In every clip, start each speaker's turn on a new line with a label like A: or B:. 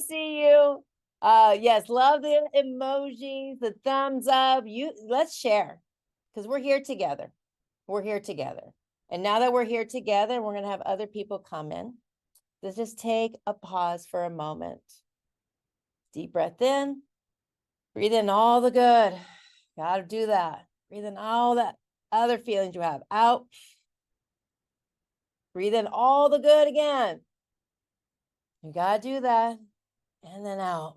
A: see you. Yes, love the emojis, the thumbs up. Let's share because we're here together. We're here together. And now that we're here together, we're going to have other people come in. Let's just take a pause for a moment. Deep breath in. Breathe in all the good. Got to do that. Breathe in all that other feelings you have. Out. Breathe in all the good again. You got to do that. And then out.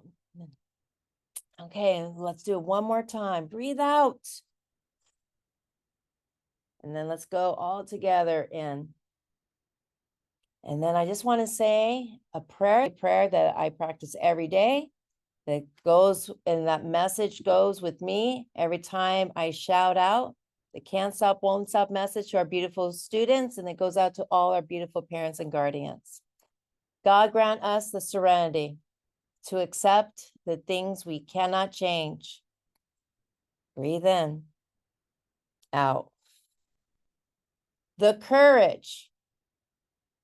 A: Okay, let's do it one more time. Breathe out. And then let's go all together in. And then I just want to say a prayer that I practice every day that goes, and that message goes with me every time I shout out the can't stop, won't stop message to our beautiful students. And it goes out to all our beautiful parents and guardians. God grant us the serenity to accept the things we cannot change. Breathe in, out. The courage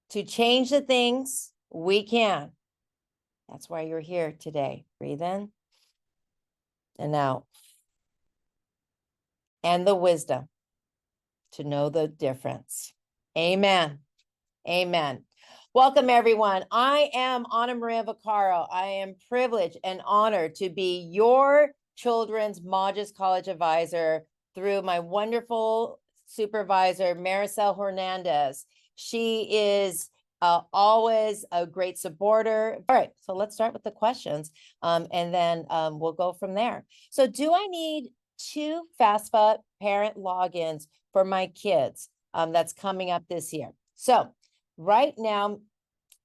A: to change the things we can. That's why you're here today. Breathe in and out. And the wisdom to know the difference. Amen. Amen. Welcome, everyone. I am Ana Maria Vaccaro. I am privileged and honored to be your children's Magis College advisor through my wonderful supervisor, Maricel Hernandez. She is always a great supporter. All right, so let's start with the questions, and then we'll go from there. So do I need 2 FAFSA parent logins for my kids that's coming up this year? So right now,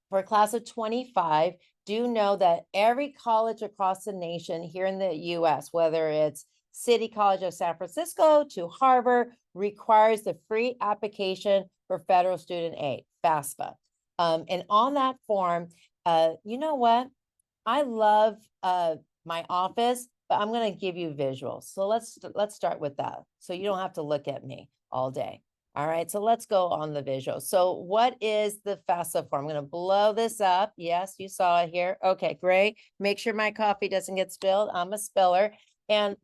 A: for class of 25, do know that every college across the nation here in the US, whether it's City College of San Francisco to Harvard, requires the free application for federal student aid, FAFSA. And on that form, you know what? I love my office, but I'm going to give you visuals. So let's start with that. So you don't have to look at me all day. All right, so let's go on the visual. So what is the FAFSA form? I'm going to blow this up. Yes, you saw it here. Okay, great. Make sure my coffee doesn't get spilled. I'm a spiller. And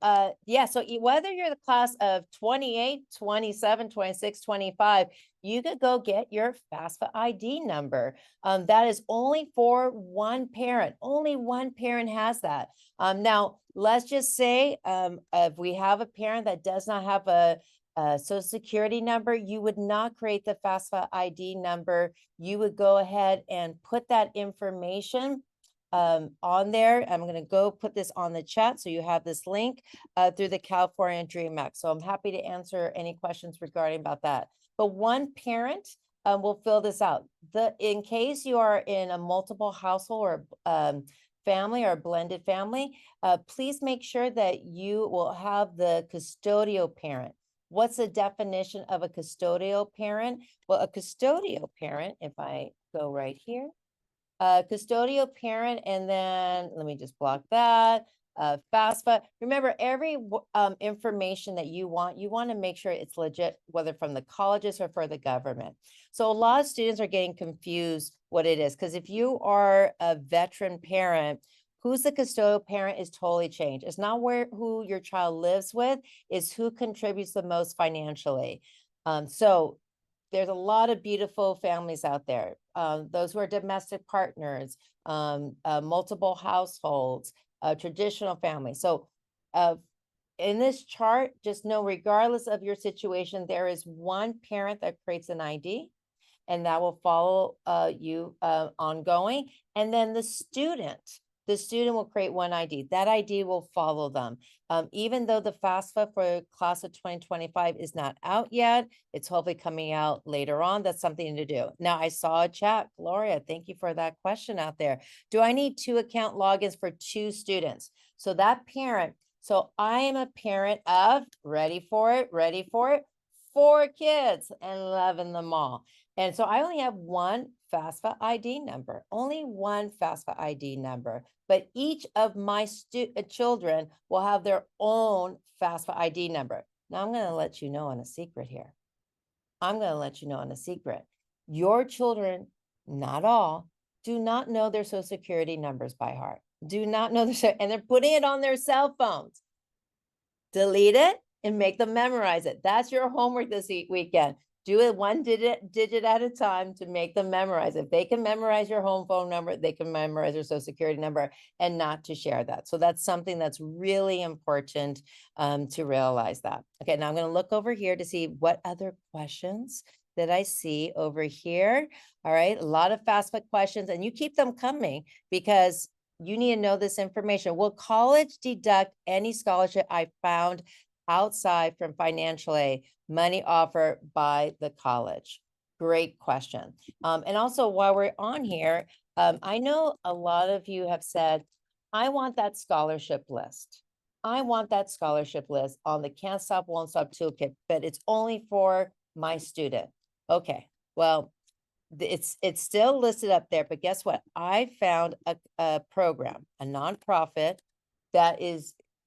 A: yeah, so whether you're the class of 28, 27, 26, 25, you could go get your FAFSA ID number. That is only for one parent. Only one parent has that. Now, let's just say if we have a parent that does not have a Social Security number, you would not create the FAFSA ID number. You would go ahead and put that information on there. I'm going to go put this on the chat so you have this link through the California Dream Act. So I'm happy to answer any questions regarding about that. But one parent will fill this out. In case you are in a multiple household or family or blended family, please make sure that you will have the custodial parent. What's the definition of a custodial parent? Well, a custodial parent, if I go right here, custodial parent, and then let me just block that. FAFSA. Remember, every information that you want to make sure it's legit, whether from the colleges or for the government. So a lot of students are getting confused what it is, because if you are a veteran parent, who's the custodial parent is totally changed. It's not who your child lives with, is who contributes the most financially. So there's a lot of beautiful families out there. Those who are domestic partners, multiple households, traditional families. So in this chart, just know, regardless of your situation, there is one parent that creates an ID, and that will follow you ongoing. And then the student will create one ID. That ID will follow them. Even though the FAFSA for class of 2025 is not out yet, it's hopefully coming out later on. That's something to do. Now, I saw a chat. Gloria, thank you for that question out there. Do I need 2 account logins for 2 students? So that parent, so I am a parent of, ready for it, 4 kids and loving them all. And so I only have one FAFSA ID number, only one FAFSA ID number, but each of my children will have their own FAFSA ID number. Now I'm going to let you know on a secret here. I'm going to let you know on a secret. Your children, not all, do not know their social security numbers by heart. Do not know their, and they're putting it on their cell phones. Delete it and make them memorize it. That's your homework this weekend. Do it one digit at a time to make them memorize. If they can memorize your home phone number, they can memorize your social security number, and not to share that. So that's something that's really important to realize that. Okay, now I'm going to look over here to see what other questions that I see over here. All right, a lot of FAFSA questions, and you keep them coming because you need to know this information. Will college deduct any scholarship I found outside from financial aid, money offered by the college? Great question. And also, while we're on here, I know a lot of you have said, I want that scholarship list. I want that scholarship list on the Can't Stop, Won't Stop Toolkit, but it's only for my student. Okay, well, it's still listed up there, but guess what? I found a program, a nonprofit that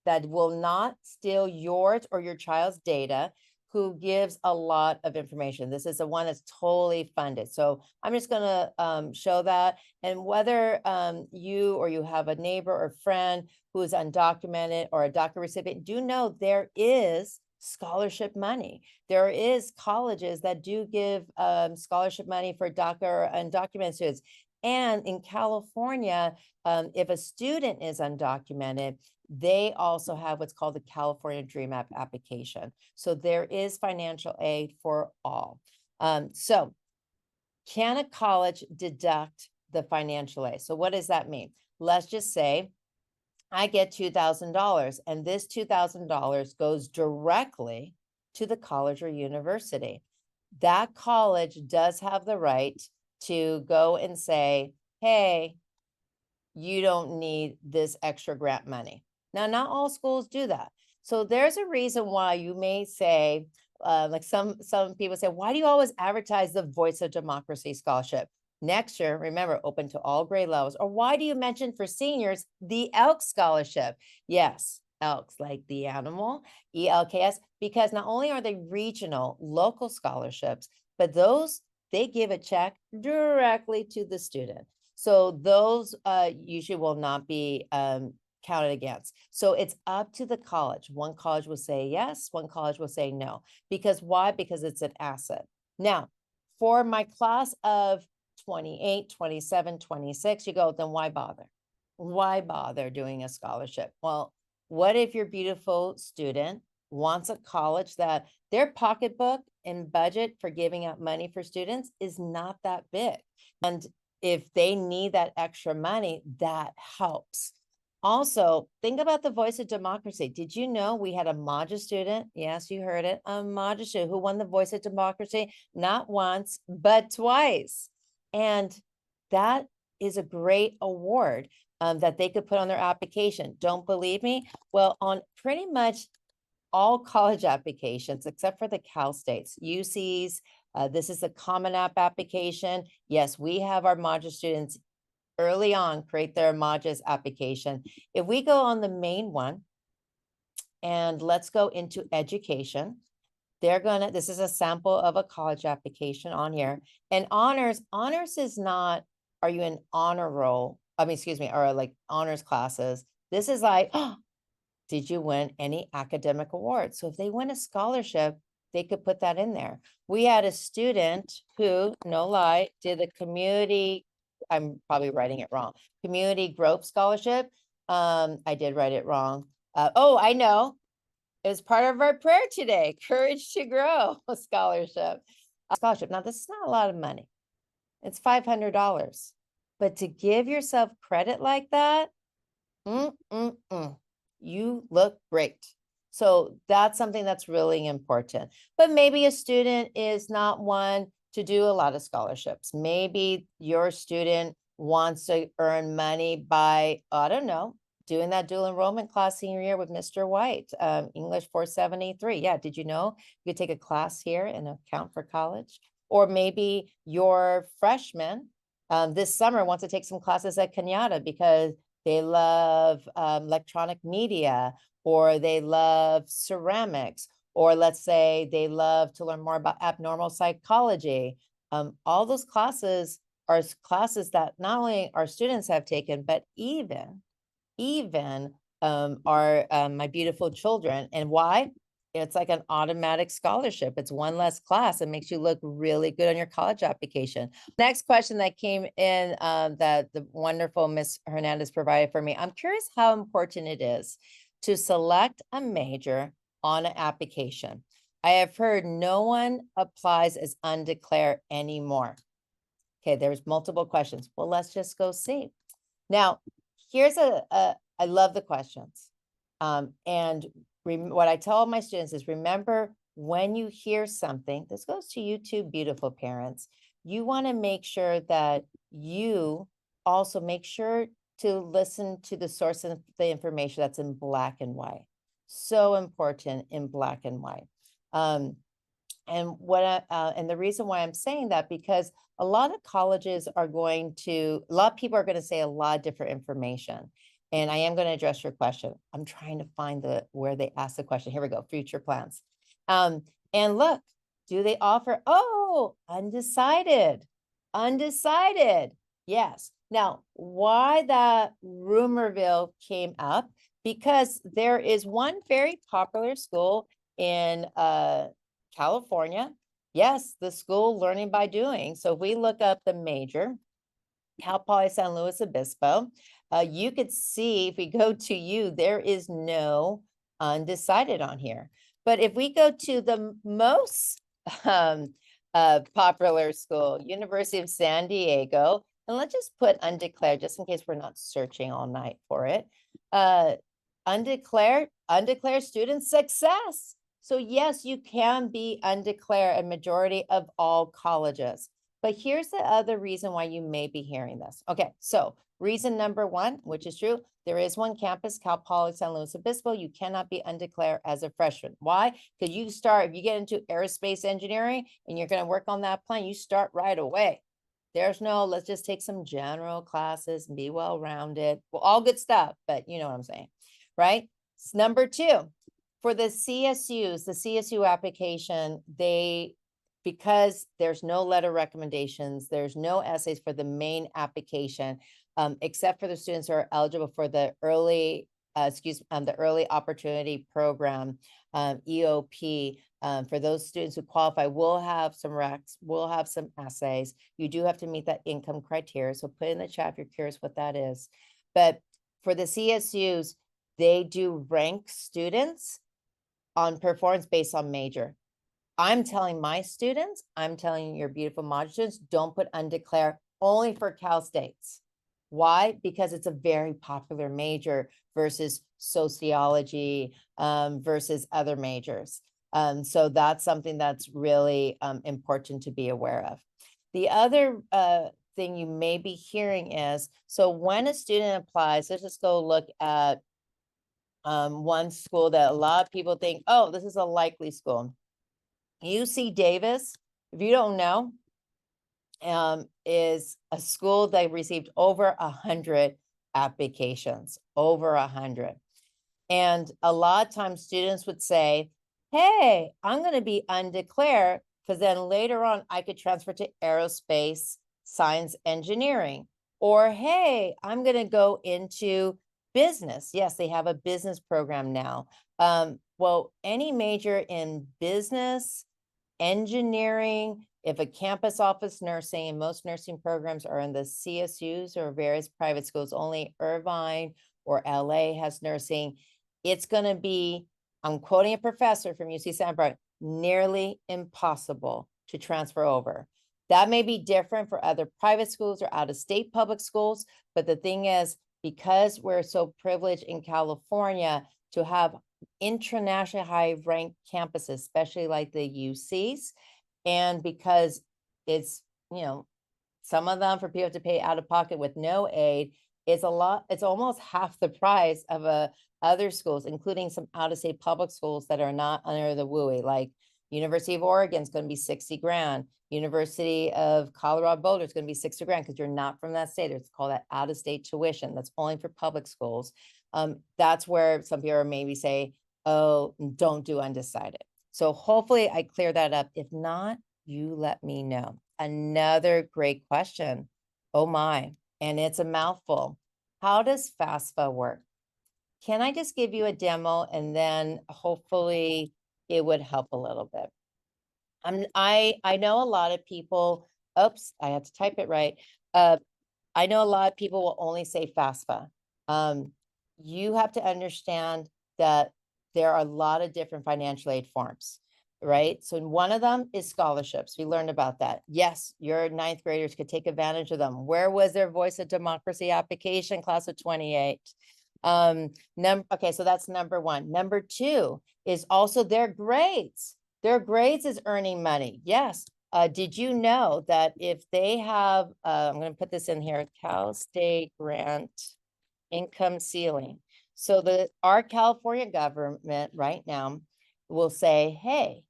A: will not steal yours or your child's data, who gives a lot of information. This is the one that's totally funded. So I'm just gonna show that. And whether you have a neighbor or friend who is undocumented or a DACA recipient, do know there is scholarship money. There is colleges that do give scholarship money for DACA or undocumented students. And in California, if a student is undocumented, they also have what's called the California Dream Act application. So there is financial aid for all. So can a college deduct the financial aid? So what does that mean? Let's just say I get $2,000, and this $2,000 goes directly to the college or university. That college does have the right to go and say, hey, you don't need this extra grant money. Now, not all schools do that. So there's a reason why you may say, like some people say, why do you always advertise the Voice of Democracy Scholarship? Next year, remember, open to all grade levels. Or why do you mention for seniors the Elks Scholarship? Yes, Elks, like the animal, ELKS, because not only are they regional, local scholarships, but those, they give a check directly to the student. So those usually will not be counted against. So it's up to the college. One college will say yes, one college will say no. Because why? Because it's an asset. Now, for my class of 28, 27, 26, you go, then why bother? Why bother doing a scholarship? Well, what if your beautiful student wants a college that their pocketbook and budget for giving out money for students is not that big? And if they need that extra money, that helps. Also, think about the Voice of Democracy. Did you know we had a Magis student? Yes, you heard it. A Magis student who won the Voice of Democracy, not once, but twice. And that is a great award that they could put on their application. Don't believe me? Well, on pretty much all college applications, except for the Cal States, UCs, this is a Common App application. Yes, we have our Magis students early on create their Magis application. If we go on the main one, and let's go into education, this is a sample of a college application on here. And honors is not, are you in honor roll? I mean, excuse me, or like honors classes. This is like, oh, did you win any academic awards? So if they win a scholarship, they could put that in there. We had a student who, no lie, did the community, I'm probably writing it wrong, community growth scholarship. I did write it wrong. Oh, I know. It was part of our prayer today, Courage to Grow scholarship. Now, this is not a lot of money. It's $500. But to give yourself credit like that, you look great. So that's something that's really important. But maybe a student is not one to do a lot of scholarships. Maybe your student wants to earn money by, I don't know, doing that dual enrollment class senior year with Mr. White, English 473. Yeah, did you know you could take a class here and account for college? Or maybe your freshman this summer wants to take some classes at Kenyatta because they love electronic media, or they love ceramics, or let's say they love to learn more about abnormal psychology. All those classes are classes that not only our students have taken, but even my beautiful children. And why? It's like an automatic scholarship. It's one less class. It makes you look really good on your college application. Next question that came in that the wonderful Miss Hernandez provided for me. I'm curious how important it is to select a major on an application. I have heard no one applies as undeclared anymore. Okay, there's multiple questions. Well, let's just go see. Now, here's I love the questions. And what I tell my students is, remember, when you hear something, this goes to you too, beautiful parents, you want to make sure that you also make sure to listen to the source of the information that's in black and white. So important in black and white. And the reason why I'm saying that, because a lot of colleges are a lot of people are going to say a lot of different information. And I am going to address your question. I'm trying to find where they ask the question. Here we go, future plans. And look, do they offer, undecided, yes. Now, why that rumorville came up, because there is one very popular school in California. Yes, the school Learning by Doing. So if we look up the major, Cal Poly San Luis Obispo, you could see, if we go to you, there is no undecided on here. But if we go to the most popular school, University of San Diego, and let's just put undeclared, just in case we're not searching all night for it. Undeclared student success. So yes, you can be undeclared a majority of all colleges. But here's the other reason why you may be hearing this. Okay, so reason number one, which is true, there is one campus, Cal Poly San Luis Obispo. You cannot be undeclared as a freshman. Why? Because if you get into aerospace engineering and you're going to work on that plane, you start right away. There's no, let's just take some general classes and be well-rounded. Well, all good stuff, but you know what I'm saying, right? Number two, for the CSUs, the CSU application, because there's no letter recommendations, there's no essays for the main application, except for the students who are eligible for the early opportunity program, EOP. For those students who qualify, we'll have some recs, we'll have some essays. You do have to meet that income criteria. So put in the chat if you're curious what that is. But for the CSUs, they do rank students on performance based on major. I'm telling my students, I'm telling your beautiful module students, don't put undeclared only for Cal States. Why? Because it's a very popular major versus sociology versus other majors. So that's something that's really important to be aware of. The other thing you may be hearing is, so when a student applies, let's just go look at one school that a lot of people think, oh, this is a likely school. UC Davis, if you don't know, is a school that received over 100 applications, over 100. And a lot of times students would say, hey, I'm going to be undeclared because then later on I could transfer to aerospace, science, engineering. Or, hey, I'm going to go into business. Yes, they have a business program now. Well, any major in business, engineering, if a campus office nursing, and most nursing programs are in the CSUs or various private schools, only Irvine or LA has nursing, it's going to be, I'm quoting a professor from UC Santa Barbara, nearly impossible to transfer over. That may be different for other private schools or out-of-state public schools, but the thing is, because we're so privileged in California to have internationally high-ranked campuses, especially like the UCs, and because it's, some of them for people to pay out of pocket with no aid, it's almost half the price of other schools, including some out-of-state public schools that are not under the WUI, like University of Oregon is going to be 60 grand. University of Colorado Boulder is going to be 60 grand because you're not from that state. It's called that out-of-state tuition. That's only for public schools. That's where some people maybe say, oh, don't do undecided. So hopefully I clear that up. If not, you let me know. Another great question. Oh my, and it's a mouthful. How does FAFSA work? Can I just give you a demo and then hopefully it would help a little bit? I know a lot of people, oops, I had to type it right. I know a lot of people will only say FAFSA. You have to understand that there are a lot of different financial aid forms, right? So one of them is scholarships. We learned about that. Yes, your ninth graders could take advantage of them. Where was their Voice of Democracy application, class of 28? Okay, so that's number one. Number two is also their grades. Their grades is earning money. Yes. Did you know that if they have, I'm going to put this in here, Cal State grant income ceiling. So our California government right now will say, hey,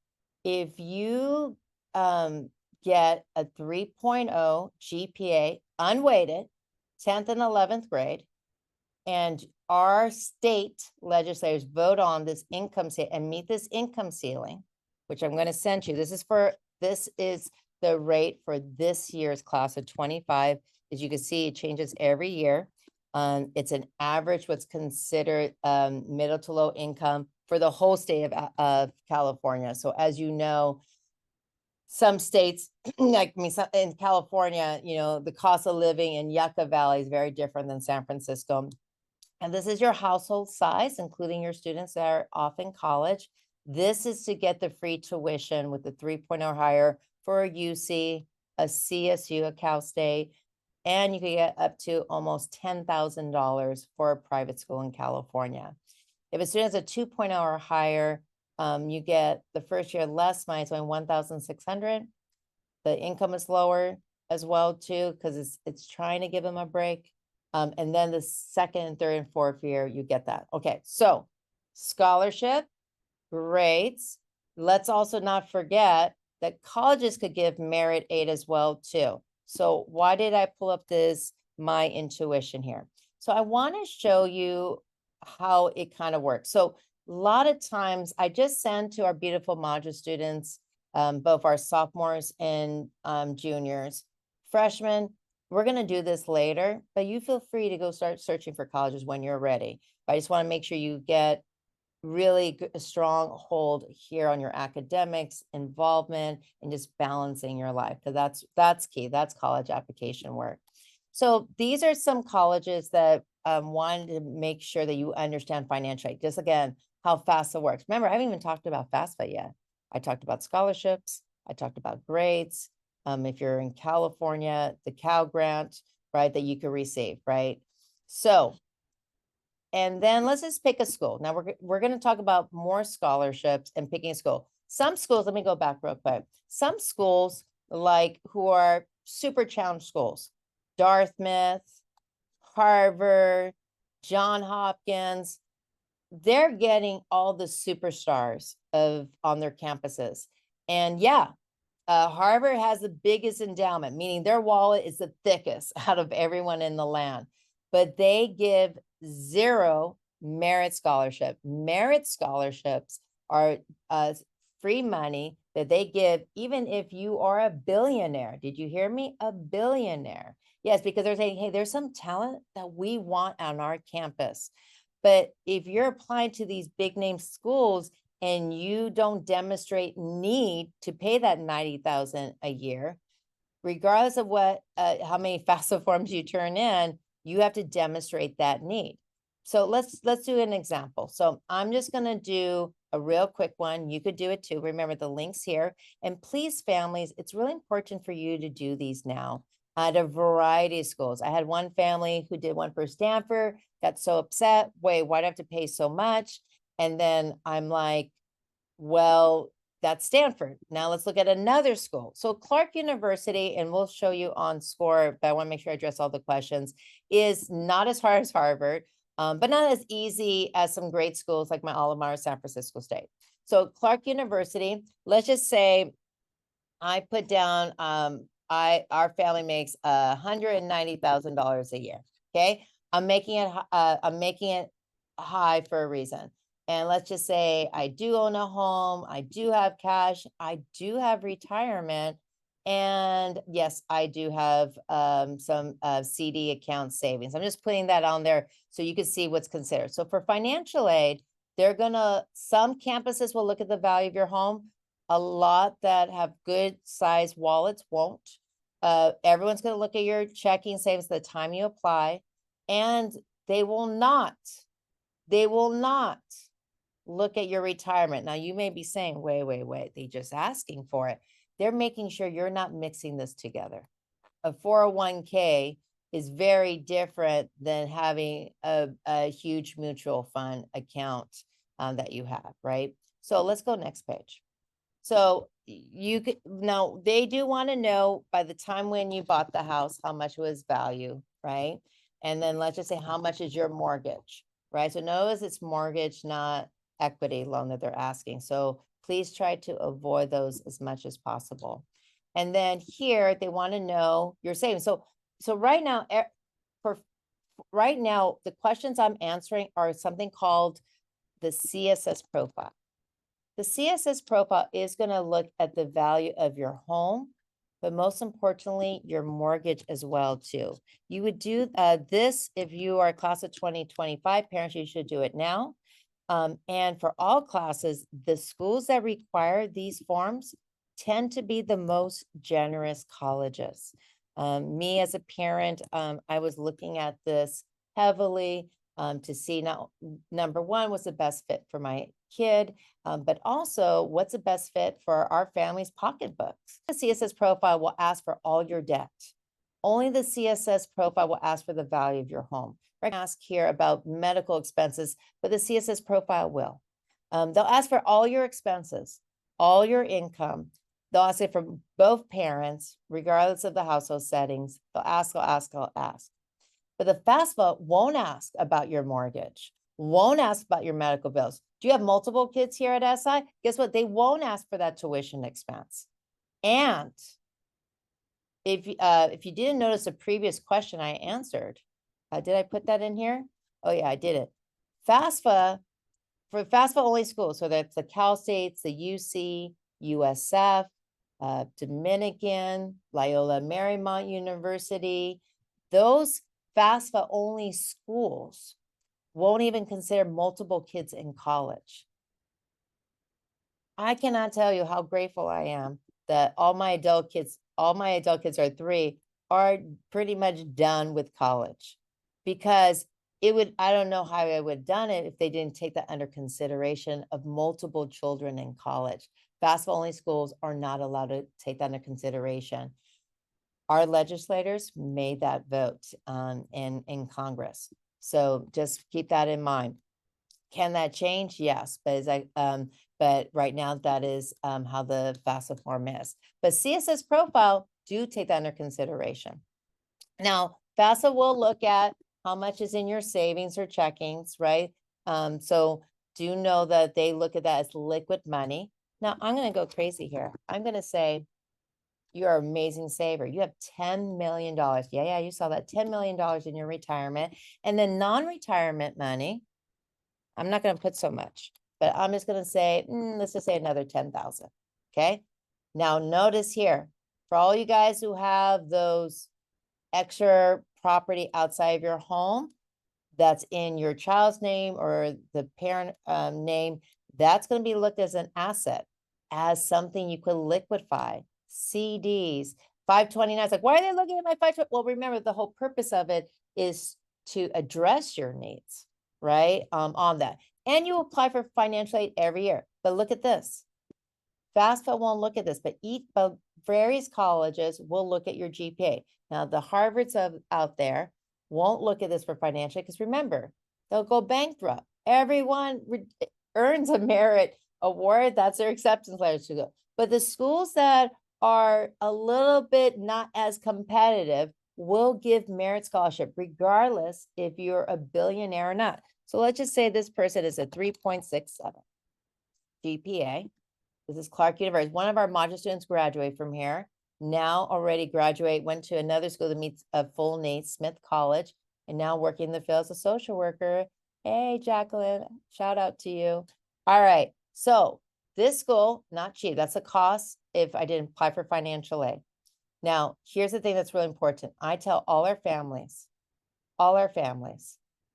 A: if you get a 3.0 GPA unweighted, 10th and 11th grade, and our state legislators vote on this income and meet this income ceiling, which I'm going to send you. This is the rate for this year's class of 25. As you can see, it changes every year. It's an average, what's considered middle to low income for the whole state of California. So as you know, some states, like in California, the cost of living in Yucca Valley is very different than San Francisco. And this is your household size, including your students that are off in college. This is to get the free tuition with the 3.0 or higher for a UC, a CSU, a Cal State, and you can get up to almost $10,000 for a private school in California. If a student has a 2.0 or higher, you get the first year less money, it's only $1,600. The income is lower as well too, because it's trying to give them a break. And then the second and third and fourth year, you get that. Okay, so scholarship, grades. Let's also not forget that colleges could give merit aid as well too. So why did I pull up my intuition here? So I want to show you how it kind of works. So a lot of times I just send to our beautiful module students, both our sophomores and juniors, freshmen. We're going to do this later, but you feel free to go start searching for colleges when you're ready. But I just want to make sure you get really a strong hold here on your academics, involvement, and just balancing your life, because that's key. That's college application work. So these are some colleges that wanted to make sure that you understand financial aid. Just again, how FAFSA works. Remember, I haven't even talked about FAFSA yet. I talked about scholarships. I talked about grades. If you're in California, the Cal grant, right, that you could receive, right? So, and then let's just pick a school. Now we're going to talk about more scholarships and picking a school. Some schools, let me go back real quick. Some schools like who are super challenged schools, Dartmouth, Harvard, Johns Hopkins, they're getting all the superstars on their campuses. And yeah, Harvard has the biggest endowment, meaning their wallet is the thickest out of everyone in the land, but they give 0 merit scholarship. Merit scholarships are free money that they give even if you are a billionaire. Did you hear me? A billionaire. Yes, because they're saying, hey, there's some talent that we want on our campus. But if you're applying to these big name schools and you don't demonstrate need to pay that $90,000 a year, regardless of how many FAFSA forms you turn in, you have to demonstrate that need. So let's do an example. So I'm just going to do a real quick one. You could do it too. Remember the links here. And please, families, it's really important for you to do these now at a variety of schools. I had one family who did one for Stanford, got so upset. Wait, why do I have to pay so much? And then I'm like, well, that's Stanford. Now let's look at another school. So Clark University, and we'll show you on score, but I want to make sure I address all the questions, is not as hard as Harvard, but not as easy as some great schools like my alma mater, San Francisco State. So Clark University, let's just say I put down, our family makes $190,000 a year. Okay. I'm making it high for a reason. And let's just say I do own a home, I do have cash, I do have retirement, And yes, I do have some CD account savings. I'm just putting that on there so you can see what's considered. So for financial aid, some campuses will look at the value of your home. A lot that have good size wallets won't. Everyone's going to look at your checking savings at the time you apply, and they will not look at your retirement. Now you may be saying, wait, they just asking for it. They're making sure you're not mixing this together. A 401k is very different than having a huge mutual fund account that you have, right? So let's go next page. So you could, now they do want to know by the time when you bought the house, how much was value, right? And then let's just say, how much is your mortgage, right? So notice it's mortgage, not equity loan that they're asking. So please try to avoid those as much as possible. And then here, they want to know your savings. So right now, the questions I'm answering are something called the CSS profile. The CSS profile is going to look at the value of your home, but most importantly, your mortgage as well too. You would do this if you are a class of 2025, parents, you should do it now. And for all classes, the schools that require these forms tend to be the most generous colleges. Me as a parent, I was looking at this heavily to see now, number one, what's the best fit for my kid, but also what's the best fit for our family's pocketbooks. The CSS profile will ask for all your debt. Only the CSS profile will ask for the value of your home. I can ask here about medical expenses, but the CSS profile will. They'll ask for all your expenses, all your income. They'll ask it from both parents, regardless of the household settings. They'll ask. But the FAFSA won't ask about your mortgage, won't ask about your medical bills. Do you have multiple kids here at SI? Guess what? They won't ask for that tuition expense. And if you didn't notice a previous question I answered, did I put that in here? Oh yeah, I did it. FAFSA, for FAFSA only schools, so that's the Cal States, the UC, USF, Dominican, Loyola Marymount University, those FAFSA only schools won't even consider multiple kids in college. I cannot tell you how grateful I am that all my adult kids are 3, are pretty much done with college, because I don't know how I would have done it if they didn't take that under consideration of multiple children in college. FAFSA only schools are not allowed to take that into consideration. Our legislators made that vote in Congress. So just keep that in mind. Can that change? Yes, but right now that is how the FAFSA form is. But CSS profile do take that under consideration. Now, FAFSA will look at how much is in your savings or checkings, right? So do know that they look at that as liquid money. Now, I'm going to go crazy here. I'm going to say, you're an amazing saver. You have $10 million. Yeah, you saw that $10 million in your retirement. And then non-retirement money, I'm not going to put so much, but I'm just going to say, let's just say another 10,000. Okay. Now notice here, for all you guys who have those extra property outside of your home, that's in your child's name or the parent name, that's going to be looked as an asset, as something you could liquefy. CDs, 529. It's like, why are they looking at my 520? Well, remember, the whole purpose of it is to address your needs, right? On that. And you apply for financial aid every year. But look at this. FAFSA won't look at this, but various colleges will look at your GPA. Now, the Harvards out there won't look at this for financial aid, because remember, they'll go bankrupt. Everyone earns a merit award. That's their acceptance letter to go. But the schools that are a little bit not as competitive will give merit scholarship, regardless if you're a billionaire or not. So let's just say this person is a 3.67 GPA. This is Clark University. One of our modular students graduated from here. Now already went to another school that meets a full need, Smith College, and now working in the field as a social worker. Hey, Jacqueline, shout out to you. All right, so this school, not cheap. That's a cost if I didn't apply for financial aid. Now, here's the thing that's really important. I tell all our families,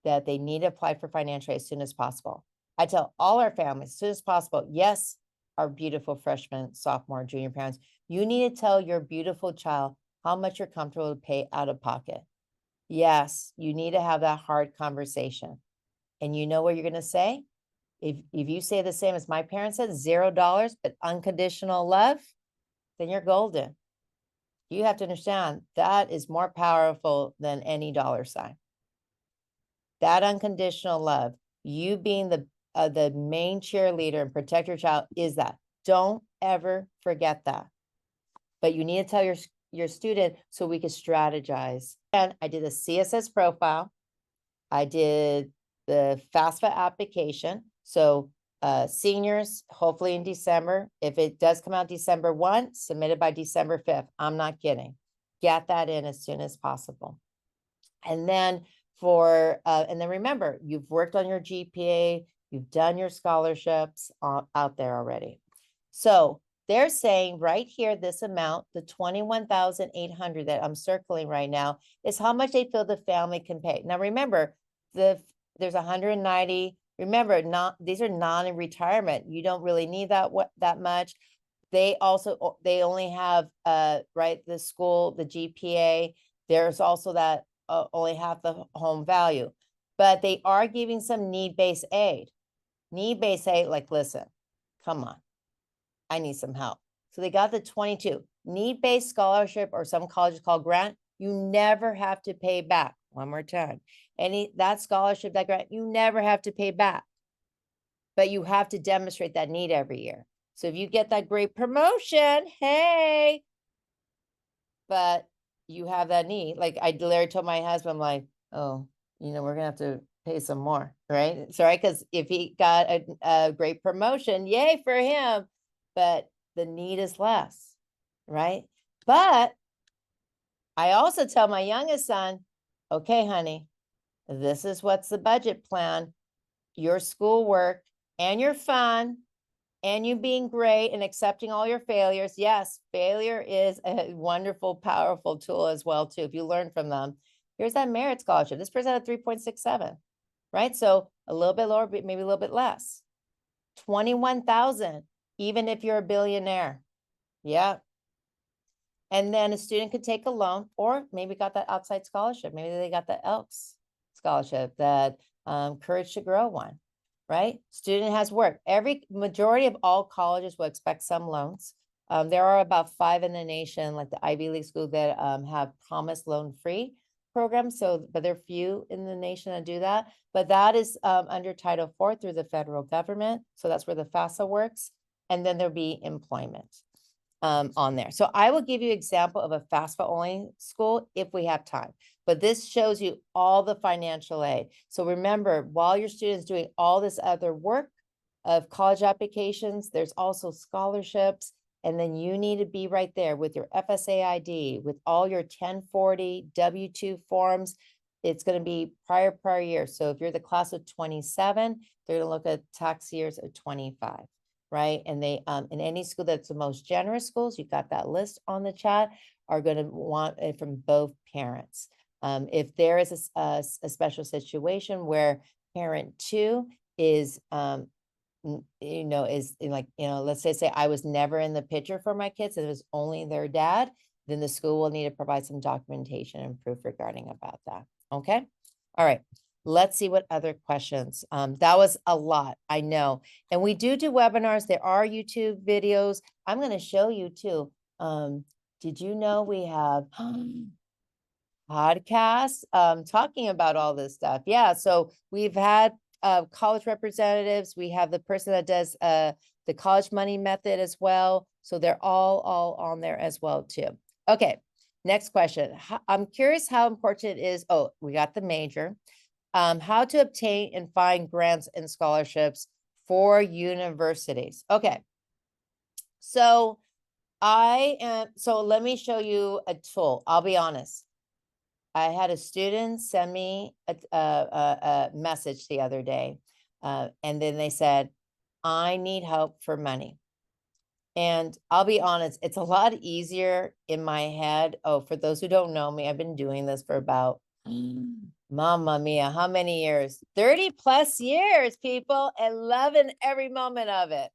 A: that they need to apply for financial aid as soon as possible. I tell all our families as soon as possible, yes, our beautiful freshman, sophomore, junior parents, you need to tell your beautiful child how much you're comfortable to pay out of pocket. Yes, you need to have that hard conversation. And you know what you're going to say? If you say the same as my parents said, $0, but unconditional love, then you're golden. You have to understand that is more powerful than any dollar sign. That unconditional love, you being the main cheerleader and protect your child, is that. Don't ever forget that. But you need to tell your student so we can strategize. And I did a CSS profile. I did the FAFSA application. So seniors, hopefully in December. If it does come out December 1, submit it by December 5th. I'm not kidding. Get that in as soon as possible. And then and then remember, you've worked on your GPA, you've done your scholarships out there already. So they're saying right here, this amount, the $21,800 that I'm circling right now, is how much they feel the family can pay. Now, remember, there's 190. Remember, these are non-retirement. You don't really need that much. They only have right, the school, the GPA. There's also that only half the home value, but they are giving some need-based aid. Need-based aid, like, listen, come on, I need some help. So they got the 22 need-based scholarship, or some colleges call grant. You never have to pay back. One more time, that scholarship, that grant, you never have to pay back, but you have to demonstrate that need every year. So if you get that great promotion, hey, but you have that need. Like I literally told my husband, I'm like, oh, we're gonna have to pay some more, right? Sorry, because if he got a great promotion, yay for him, but the need is less, right? But I also tell my youngest son, okay, honey, this is what's the budget plan. Your schoolwork and your fun and you being great and accepting all your failures. Yes, failure is a wonderful, powerful tool as well, too, if you learn from them. Here's that merit scholarship. This person had a 3.67, right? So a little bit lower, but maybe a little bit less. 21,000, even if you're a billionaire. Yeah. And then a student could take a loan, or maybe got that outside scholarship. Maybe they got the Elks scholarship, that Courage to Grow one. Right? Student has work. Majority of all colleges will expect some loans. There are about 5 in the nation, like the Ivy League school, that have promised loan-free programs. So, but there are few in the nation that do that. But that is under Title IV through the federal government. So that's where the FAFSA works. And then there'll be employment on there. So I will give you an example of a FAFSA only school if we have time. But this shows you all the financial aid. So remember, while your student's doing all this other work of college applications, there's also scholarships. And then you need to be right there with your FSA ID, with all your 1040 W-2 forms. It's going to be prior year. So if you're the class of 27, they're going to look at tax years of 25. Right. And they, in any school that's the most generous schools, you got that list on the chat, are going to want it from both parents. If there is a special situation where parent 2 is, is like, let's say I was never in the picture for my kids, it was only their dad, then the school will need to provide some documentation and proof regarding about that. Okay. All right. Let's see what other questions. That was a lot, I know. And we do webinars. There are YouTube videos. I'm going to show you too. Did you know we have podcasts talking about all this stuff? Yeah, so we've had college representatives. We have the person that does the college money method as well. So they're all on there as well too. Okay, next question. I'm curious how important it is. Oh, we got the major. How to obtain and find grants and scholarships for universities. Okay. So let me show you a tool. I'll be honest. I had a student send me a message the other day. And then they said, I need help for money. And I'll be honest, it's a lot easier in my head. Oh, for those who don't know me, I've been doing this for about, Mamma mia, how many years? 30 plus years, people, and loving every moment of it.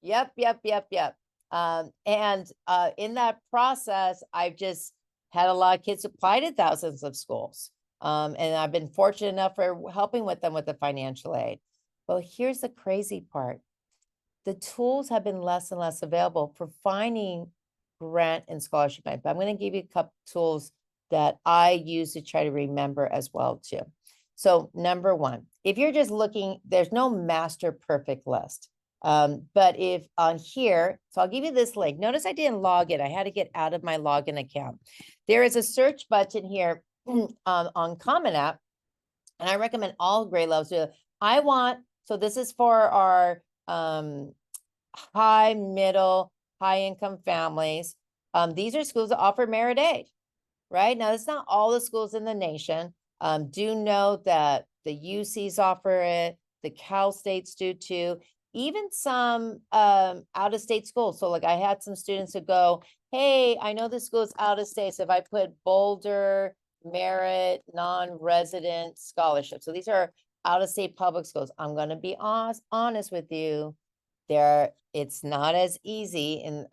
A: Yep, yep, yep, yep. And in that process, I've just had a lot of kids apply to thousands of schools. And I've been fortunate enough for helping with them with the financial aid. Well, here's the crazy part. The tools have been less and less available for finding grant and scholarship money. But I'm going to give you a couple tools that I use to try to remember as well too. So number one, if you're just looking, there's no master perfect list. But if on here, so I'll give you this link. Notice I didn't log in. I had to get out of my login account. There is a search button here on Common App, and I recommend all grade levels to. So this is for our high, middle, high income families. These are schools that offer merit aid, right? Now, it's not all the schools in the nation. Do know that the UCs offer it, the Cal States do too, even some out of state schools. So like I had some students who go, hey, I know this school is out of state. So if I put Boulder, merit, non-resident scholarship. So these are out of state public schools. I'm going to be honest with you. It's not as easy. And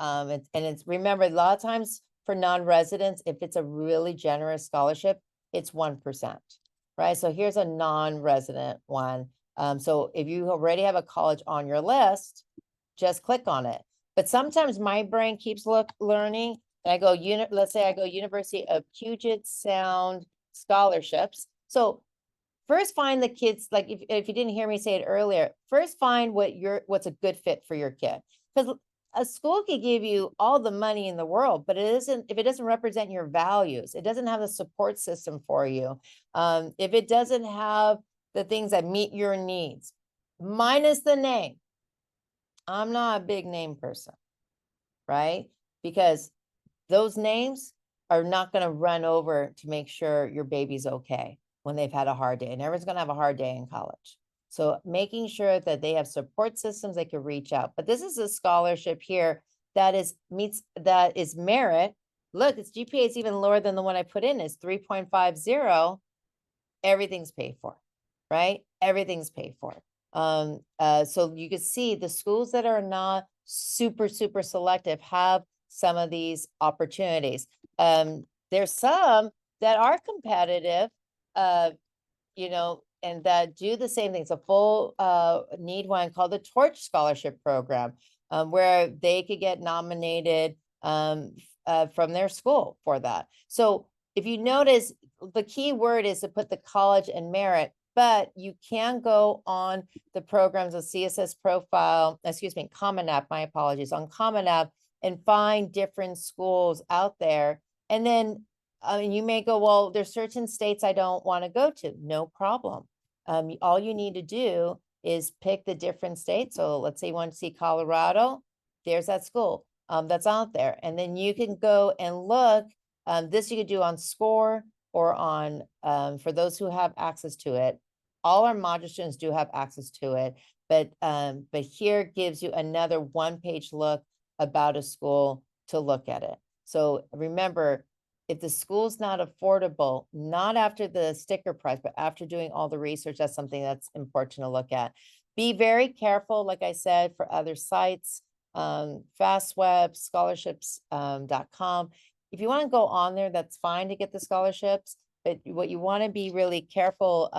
A: it's remember, a lot of times for non-residents, if it's a really generous scholarship, it's 1%, right? So here's a non-resident one. So if you already have a college on your list, just click on it. But sometimes my brain keeps learning, and I go, let's say I go University of Puget Sound scholarships. So first find the kids, like if you didn't hear me say it earlier, first find what's a good fit for your kid. Because a school could give you all the money in the world, but if it doesn't represent your values, it doesn't have the support system for you. If it doesn't have the things that meet your needs, minus the name. I'm not a big name person, right? Because those names are not going to run over to make sure your baby's okay when they've had a hard day. And everyone's going to have a hard day in college. So making sure that they have support systems they can reach out. But this is a scholarship here that is merit. Look, its GPA is even lower than the one I put in. Is 3.50. Everything's paid for, right? Everything's paid for. So you can see the schools that are not super selective have some of these opportunities. There's some that are competitive, and that do the same things. A full need one called the Torch Scholarship Program, where they could get nominated from their school for that. So if you notice, the key word is to put the college and merit, but you can go on the programs of CSS profile, Common App, my apologies, on Common App, and find different schools out there. And then you may go, well, there's certain states I don't want to go to. No problem. All you need to do is pick the different states. So let's say you want to see Colorado, there's that school that's out there. And then you can go and look. This you could do on SCORE or on, for those who have access to it. All our module students do have access to it, but here gives you another one-page look about a school to look at it. So remember, if the school's not affordable, not after the sticker price, but after doing all the research, that's something that's important to look at. Be very careful, like I said, for other sites, FastWeb, scholarships.com. If you want to go on there, that's fine to get the scholarships. But what you want to be really careful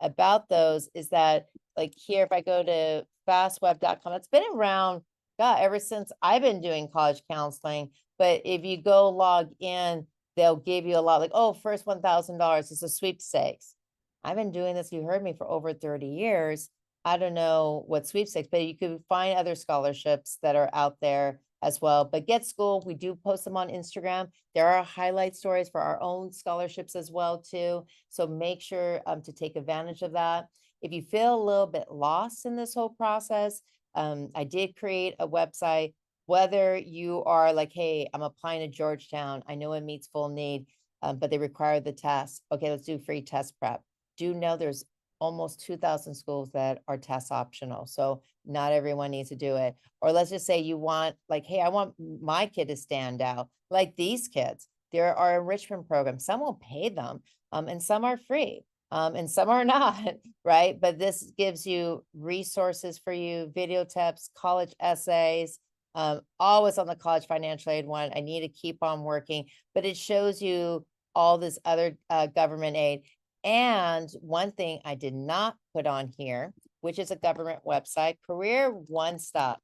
A: about those is that, like here, if I go to fastweb.com, it's been around, ever since I've been doing college counseling. But if you go log in, they'll give you a lot, like, oh, first $1,000 is a sweepstakes. I've been doing this, you heard me, for over 30 years. I don't know what sweepstakes, but you could find other scholarships that are out there as well. But Get School, we do post them on Instagram. There are highlight stories for our own scholarships as well too. So make sure to take advantage of that. If you feel a little bit lost in this whole process, I did create a website, whether you are like, hey, I'm applying to Georgetown, I know it meets full need, but they require the test. Okay, let's do free test prep. Do know there's almost 2,000 schools that are test optional. So not everyone needs to do it. Or let's just say you want like, hey, I want my kid to stand out like these kids. There are enrichment programs. Some will pay them, and some are free, and some are not, right? But this gives you resources for you, video tips, college essays, always on the college financial aid one. I need to keep on working, but it shows you all this other government aid. And one thing I did not put on here, which is a government website, Career One Stop.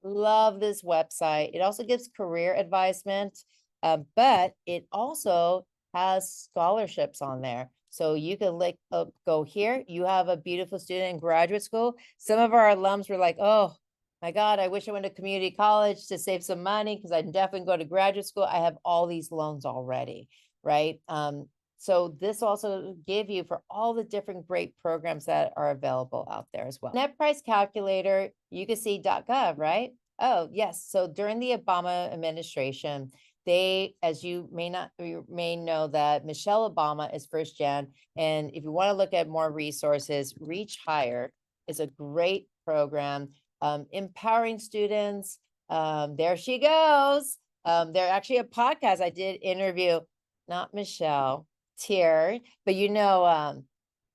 A: Love this website. It also gives career advisement, but it also has scholarships on there. So you can like go here. You have a beautiful student in graduate school. Some of our alums were like, oh my God, I wish I went to community college to save some money because I definitely go to graduate school. I have all these loans already, right? So this also give you for all the different great programs that are available out there as well. Net price calculator, you can see .gov, right? Oh, yes. So during the Obama administration, they, as you may know that Michelle Obama is first gen. And if you want to look at more resources, Reach Higher is a great program, empowering students. There she goes. They're actually a podcast. I did interview, not Michelle, Tier, but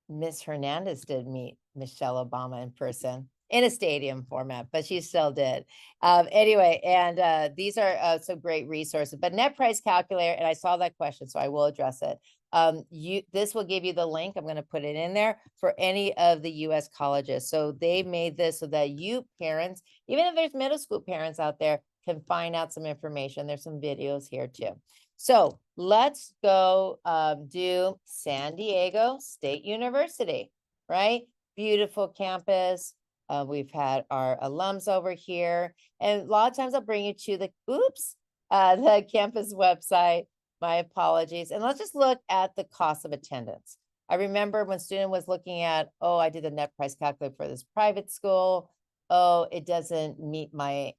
A: Miss Hernandez did meet Michelle Obama in person in a stadium format, but she still did. Anyway, and these are some great resources, but net price calculator, and I saw that question, so I will address it. This will give you the link. I'm going to put it in there for any of the US colleges. So they made this so that you parents, even if there's middle school parents out there, can find out some information. There's some videos here too. So let's go do San Diego State University, right? Beautiful campus. We've had our alums over here. And a lot of times I'll bring you to the campus website. My apologies. And let's just look at the cost of attendance. I remember when student was looking at, oh, I did the net price calculator for this private school. Oh, it doesn't meet my,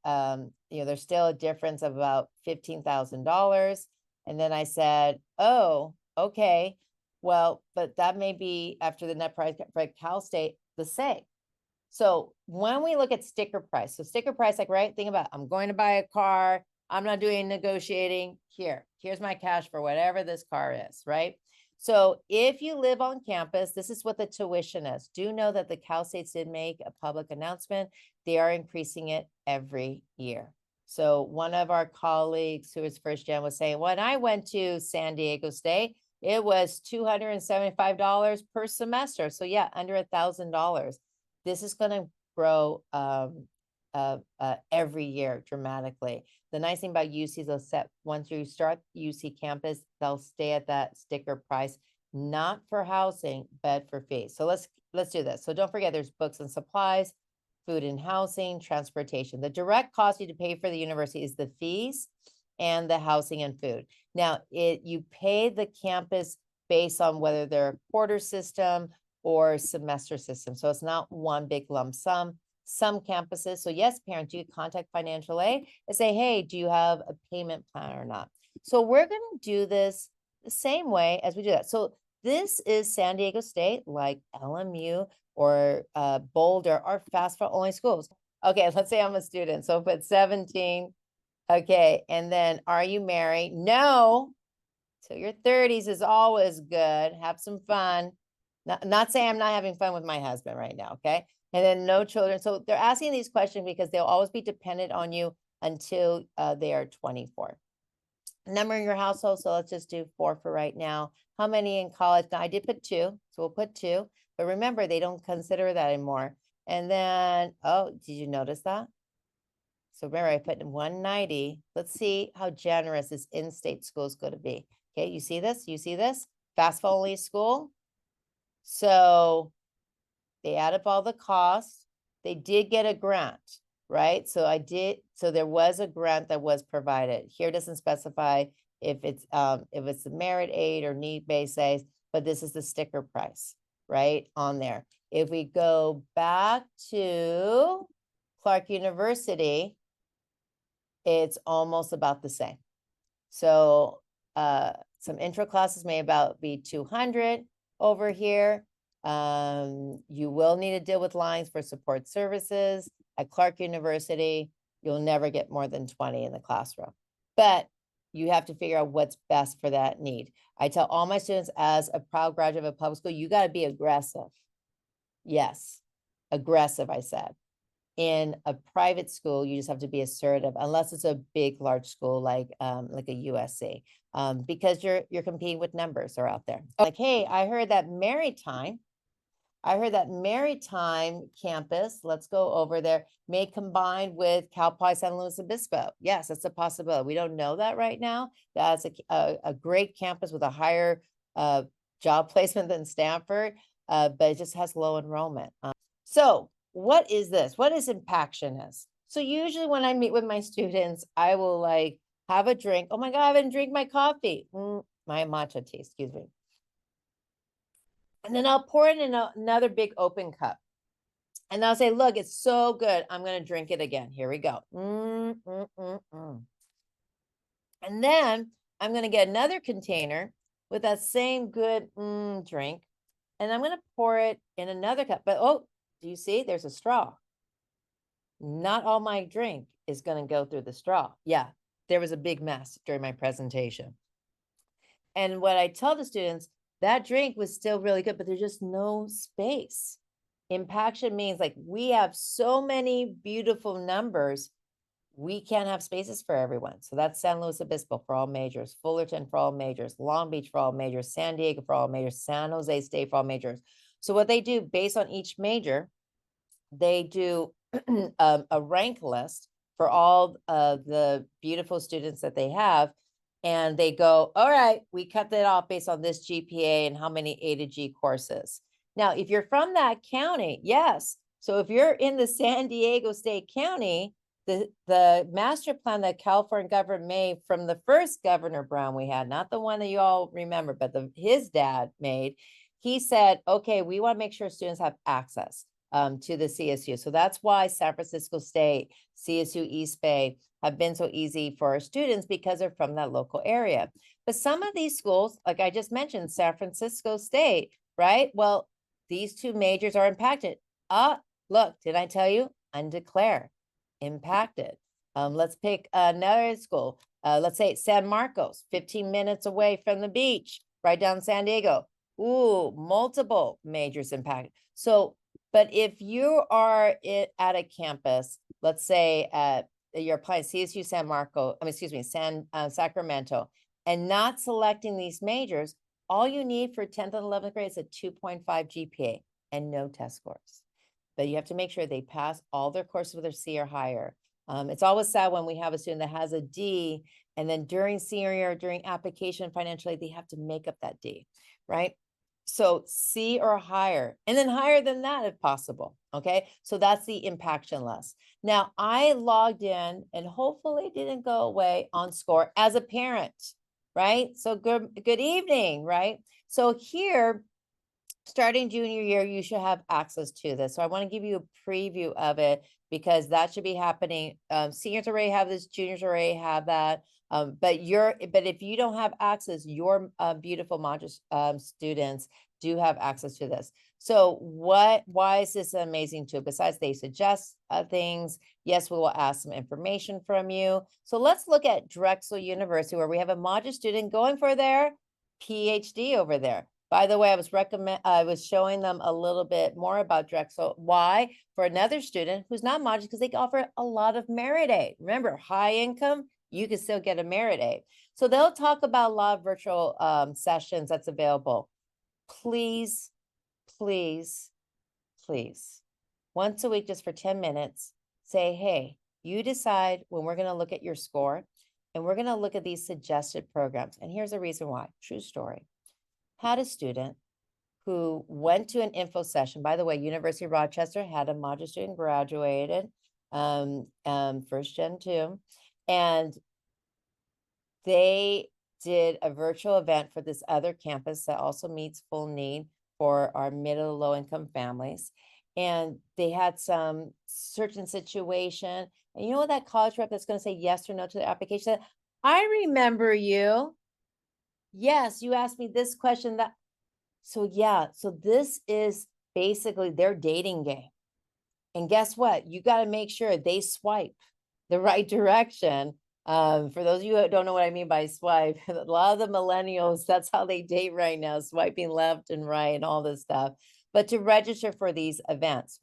A: there's still a difference of about $15,000. And then I said, oh, okay, well, but that may be after the net price for Cal State the same. So when we look at sticker price, so sticker price, like, right, think about, I'm going to buy a car. I'm not doing negotiating. Here's my cash for whatever this car is, right? So if you live on campus, this is what the tuition is. Do know that the Cal States did make a public announcement. They are increasing it every year. So one of our colleagues who was first gen was saying, when I went to San Diego State, it was $275 per semester. So yeah, under $1,000. This is going to grow every year dramatically. The nice thing about UC is they'll set, once you start UC campus, they'll stay at that sticker price, not for housing, but for fees. So let's do this. So don't forget, there's books and supplies, food and housing, transportation. The direct cost you to pay for the university is the fees and the housing and food. Now, you pay the campus based on whether they're a quarter system or semester system. So it's not one big lump sum. Some campuses, so yes, parents, you contact financial aid and say, hey, do you have a payment plan or not? So we're going to do this the same way as we do that. So this is San Diego State, like LMU or Boulder, are FAFSA only schools. Okay, let's say I'm a student. So put 17. Okay, and then are you married? No. So your 30s is always good. Have some fun. Not saying I'm not having fun with my husband right now, okay? And then no children. So they're asking these questions because they'll always be dependent on you until they are 24. Number in your household, so let's just do 4 for right now. How many in college? Now I did put 2, so we'll put 2. But remember, they don't consider that anymore. And then, oh, did you notice that? So remember, I put in 190. Let's see how generous this in-state school is going to be. Okay, you see this? You see this? FAFSA only school. So they add up all the costs. They did get a grant, right? So there was a grant that was provided. Here it doesn't specify if it's a merit aid or need-based aid, but this is the sticker price, right, on there. If we go back to Clark University, it's almost about the same. So some intro classes may be 200 over here. You will need to deal with lines for support services. At Clark University, you'll never get more than 20 in the classroom. But you have to figure out what's best for that need. I tell all my students, as a proud graduate of public school, you got to be aggressive. Yes, aggressive, I said. In a private school, you just have to be assertive, unless it's a big, large school like a USC, because you're competing with numbers are out there. Like, hey, I heard that Maritime campus, let's go over there, may combine with Cal Poly San Luis Obispo. Yes, that's a possibility. We don't know that right now. That's a great campus with a higher job placement than Stanford, but it just has low enrollment. So what is this? What is impactionist? So usually when I meet with my students, I will like have a drink. Oh my God, I haven't drank my coffee. My matcha tea, excuse me. And then I'll pour it in another big open cup. And I'll say, look, it's so good. I'm going to drink it again. Here we go. And then I'm going to get another container with that same good drink. And I'm going to pour it in another cup. But oh, do you see? There's a straw. Not all my drink is going to go through the straw. Yeah, there was a big mess during my presentation. And what I tell the students, that drink was still really good, but there's just no space. Impaction means like we have so many beautiful numbers, we can't have spaces for everyone. So that's San Luis Obispo for all majors, Fullerton for all majors, Long Beach for all majors, San Diego for all majors, San Jose State for all majors. So what they do based on each major, they do a rank list for all of the beautiful students that they have. And they go, all right, we cut that off based on this GPA and how many A to G courses. Now, if you're from that county, yes. So if you're in the San Diego State County, the master plan that California government made from the first Governor Brown we had, not the one that you all remember, but his dad made, he said, okay, we want to make sure students have access to the CSU. So that's why San Francisco State, CSU East Bay have been so easy for our students because they're from that local area. But some of these schools, like I just mentioned, San Francisco State, right? Well, these two majors are impacted. Look, did I tell you? Undeclared, impacted. Let's pick another school. Let's say San Marcos, 15 minutes away from the beach, right down San Diego. Ooh, multiple majors impacted. So, but if you are at a campus, let's say you're applying CSU San Marcos, Sacramento, and not selecting these majors, all you need for 10th and 11th grade is a 2.5 GPA and no test scores. But you have to make sure they pass all their courses with a C or higher. It's always sad when we have a student that has a D, and then during senior year, during application financial aid, they have to make up that D, right? So C or higher, and then higher than that if possible. Okay, so that's the impaction list. Now I logged in and hopefully didn't go away on score as a parent, right? So good evening, right? So here, starting junior year, you should have access to this. So I want to give you a preview of it because that should be happening. Seniors already have this, juniors already have that. But if you don't have access, your beautiful Magis students do have access to this. So why is this an amazing tool? Besides they suggest things, yes, we will ask some information from you. So let's look at Drexel University, where we have a Magis student going for their PhD over there. By the way, I was showing them a little bit more about Drexel. Why? For another student who's not Magis, because they offer a lot of merit aid. Remember, high income, you can still get a merit aid. So they'll talk about a lot of virtual sessions that's available. Please, please, please, once a week, just for 10 minutes, say, hey, you decide when we're going to look at your score, and we're going to look at these suggested programs. And here's the reason why. True story. Had a student who went to an info session. By the way, University of Rochester had a Magis student graduated, first gen 2, and they did a virtual event for this other campus that also meets full need for our middle to low income families. And they had some certain situation. And you know what that college rep that's going to say yes or no to the application? I remember you. Yes, you asked me this question, that So yeah, so this is basically their dating game. And guess what? You got to make sure they swipe the right direction. For those of you who don't know what I mean by swipe, a lot of the millennials, that's how they date right now, swiping left and right and all this stuff. But to register for these events,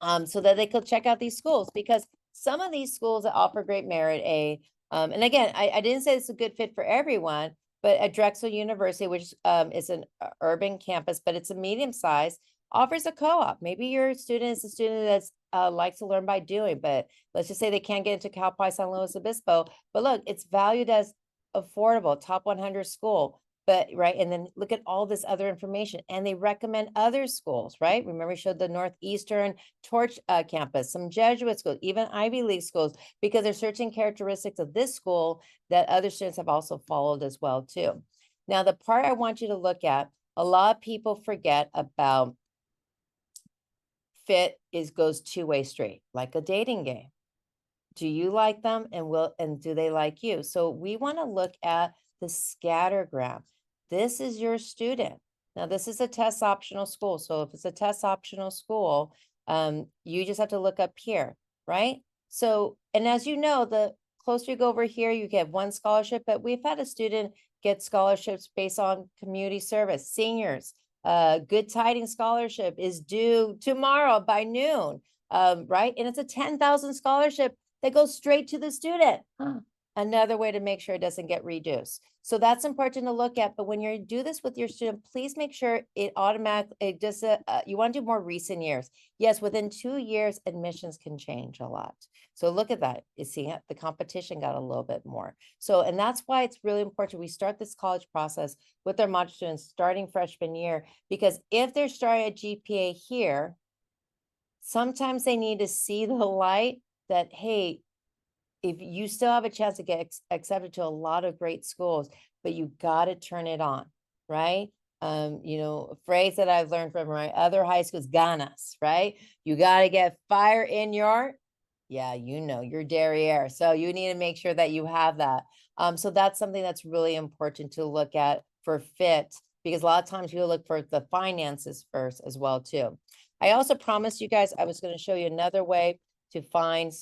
A: so that they could check out these schools, because some of these schools that offer great merit aid, and again, I didn't say it's a good fit for everyone, but at Drexel University, which is an urban campus, but it's a medium size, offers a co-op. Maybe your student is a student that's likes to learn by doing, but let's just say they can't get into Cal Poly San Luis Obispo, but look, it's valued as affordable, top 100 school. But right, and then look at all this other information, and they recommend other schools, right? Remember, we showed the Northeastern Torch campus, some Jesuit schools, even Ivy League schools, because they're searching characteristics of this school that other students have also followed as well too. Now, the part I want you to look at, a lot of people forget about fit goes two-way street, like a dating game. Do you like them, and do they like you? So we want to look at the scattergram. This is your student. Now, this is a test optional school. So if it's a test optional school, you just have to look up here, right? So, and as you know, the closer you go over here, you get one scholarship, but we've had a student get scholarships based on community service. Seniors, Good Tidings Scholarship is due tomorrow by noon, right? And it's a 10,000 scholarship that goes straight to the student. Another way to make sure it doesn't get reduced. So that's important to look at. But when you do this with your student, please make sure it automatically does. You want to do more recent years. Yes, within 2 years, admissions can change a lot. So look at that. You see, the competition got a little bit more. So, and that's why it's really important we start this college process with our module students starting freshman year, because if they're starting a GPA here, sometimes they need to see the light that, hey, if you still have a chance to get accepted to a lot of great schools, but you got to turn it on, right? You know, a phrase that I've learned from my other high schools, ganas, right? You got to get fire in your, yeah, you know, your derriere. So you need to make sure that you have that. So that's something that's really important to look at for fit, because a lot of times you look for the finances first as well too. I also promised you guys I was going to show you another way to find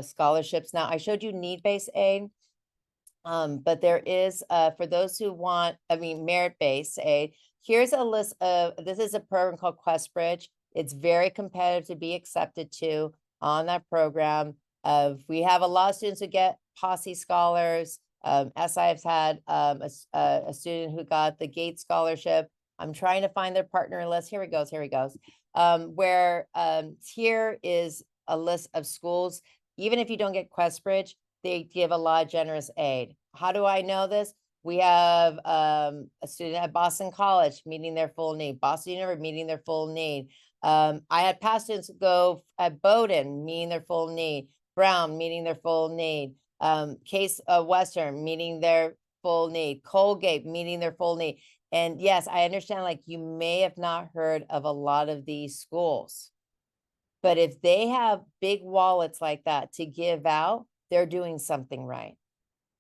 A: scholarships. Now, I showed you need-based aid, but there is, for those who want, merit-based aid, here's a list of, this is a program called QuestBridge. It's very competitive to be accepted to on that program. We have a lot of students who get Posse scholars. SI has had a student who got the Gates Scholarship. I'm trying to find their partner list. Here he goes. Here is a list of schools. Even if you don't get QuestBridge, they give a lot of generous aid. How do I know this? We have a student at Boston College meeting their full need, Boston University meeting their full need. I had past students go at Bowdoin meeting their full need, Brown meeting their full need, Case Western meeting their full need, Colgate meeting their full need. And yes, I understand, like, you may have not heard of a lot of these schools, but if they have big wallets like that to give out, they're doing something right.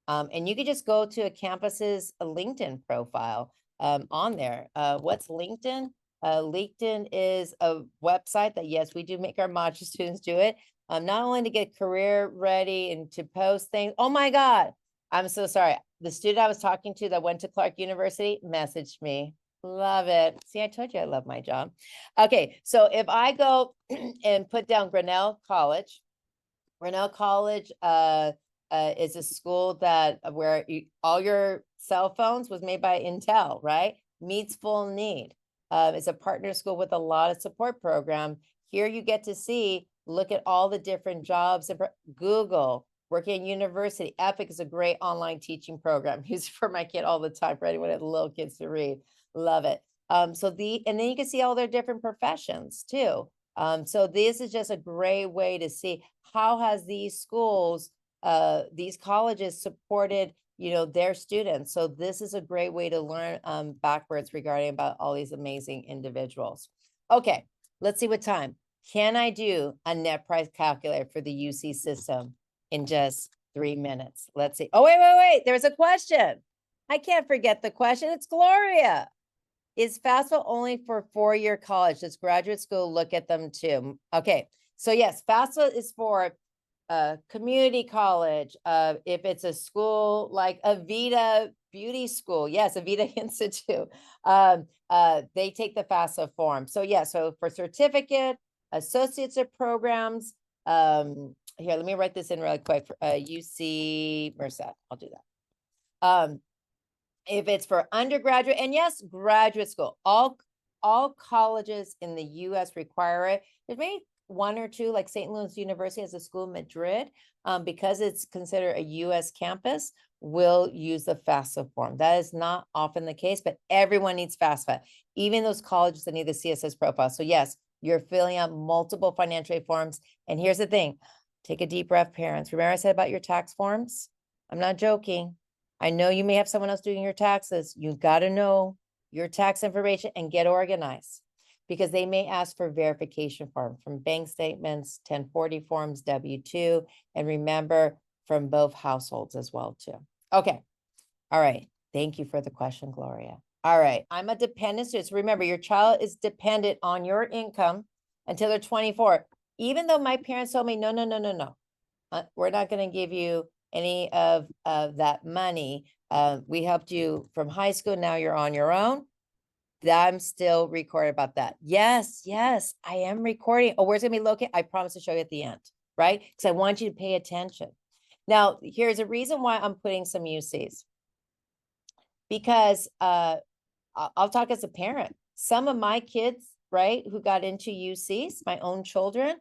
A: And you could just go to a campus's LinkedIn profile on there. What's LinkedIn? LinkedIn is a website that, yes, we do make our module students do it. Not only to get career ready and to post things. Oh my God, I'm so sorry. The student I was talking to that went to Clark University messaged me. Love it. See, I told you I love my job. Okay, so if I go and put down Grinnell College is a school that where all your cell phones was made by Intel, right? Meets full need. It's a partner school with a lot of support program. Here you get to see, look at all the different jobs. Google, working in university. Epic is a great online teaching program. Used for my kid all the time, for anyone with little kids to read. Love it. And then you can see all their different professions too. So this is just a great way to see how has these schools, these colleges supported, their students. So this is a great way to learn backwards regarding about all these amazing individuals. Okay, let's see what time. Can I do a net price calculator for the UC system in just 3 minutes? Let's see. Oh, wait. There's a question. I can't forget the question. It's Gloria. Is FAFSA only for four-year college? Does graduate school look at them too? Okay, so yes, FAFSA is for community college. If it's a school like Avita Beauty School, yes, Avita Institute, they take the FAFSA form. So yeah, so for certificate, associates of programs, here, let me write this in really quick. For, UC Merced, I'll do that. If it's for undergraduate, and yes, graduate school, all colleges in the US require it. There's maybe one or two, like St. Louis University has a school in Madrid, because it's considered a US campus, will use the FAFSA form. That is not often the case, but everyone needs FAFSA, even those colleges that need the CSS profile. So yes, you're filling out multiple financial aid forms. And here's the thing, take a deep breath, parents. Remember I said about your tax forms? I'm not joking. I know you may have someone else doing your taxes. You've got to know your tax information and get organized, because they may ask for verification form from bank statements, 1040 forms, W-2, and remember, from both households as well too. Okay. All right. Thank you for the question, Gloria. All right. I'm a dependent student. So remember, your child is dependent on your income until they're 24. Even though my parents told me, no. We're not going to give you any of that money. We helped you from high school. Now you're on your own. I'm still recording about that. Yes, I am recording. Oh, where's it gonna be located? I promise to show you at the end, right? Because I want you to pay attention. Now, here's a reason why I'm putting some UCs. Because I'll talk as a parent. Some of my kids, right, who got into UCs, my own children,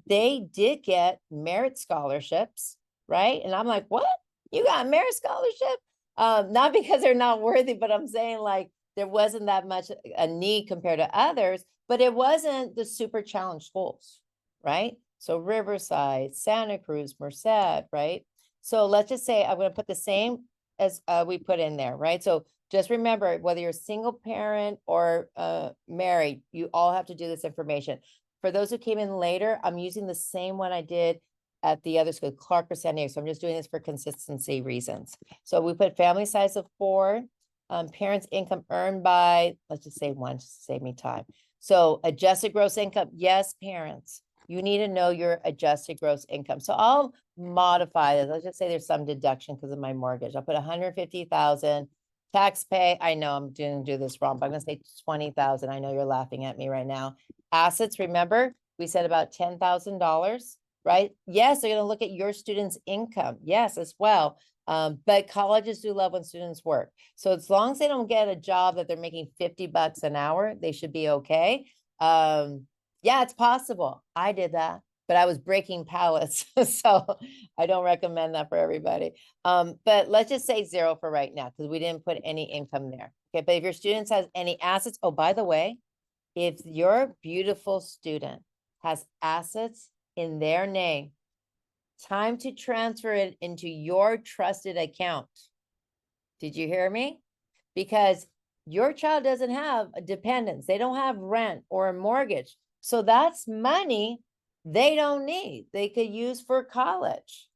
A: they did get merit scholarships, right? And I'm like, what? You got a merit scholarship? Not because they're not worthy, but I'm saying like there wasn't that much a need compared to others, but it wasn't the super challenged schools, right? So Riverside, Santa Cruz, Merced, right? So let's just say I'm going to put the same as we put in there, right? So just remember, whether you're a single parent or married, you all have to do this information. For those who came in later, I'm using the same one I did at the other school, Clark or San Diego. So I'm just doing this for consistency reasons. So we put family size of 4, parents income earned by, let's just say 1, just to save me time. So adjusted gross income, yes, parents, you need to know your adjusted gross income. So I'll modify this. Let's just say there's some deduction because of my mortgage. I'll put 150,000. Tax pay, I know I'm going to do this wrong, but I'm going to say 20,000. I know you're laughing at me right now. Assets, remember, we said about $10,000, right? Yes, they're going to look at your student's income. Yes, as well. But colleges do love when students work. So as long as they don't get a job that they're making $50 an hour, they should be okay. Yeah, it's possible. I did that, but I was breaking pallets. So I don't recommend that for everybody. But let's just say 0 for right now, because we didn't put any income there. Okay, but if your student has any assets, oh, by the way, if your beautiful student has assets in their name, time to transfer it into your trusted account. Did you hear me? Because your child doesn't have a dependence. They don't have rent or a mortgage. So that's money they don't need. They could use for college.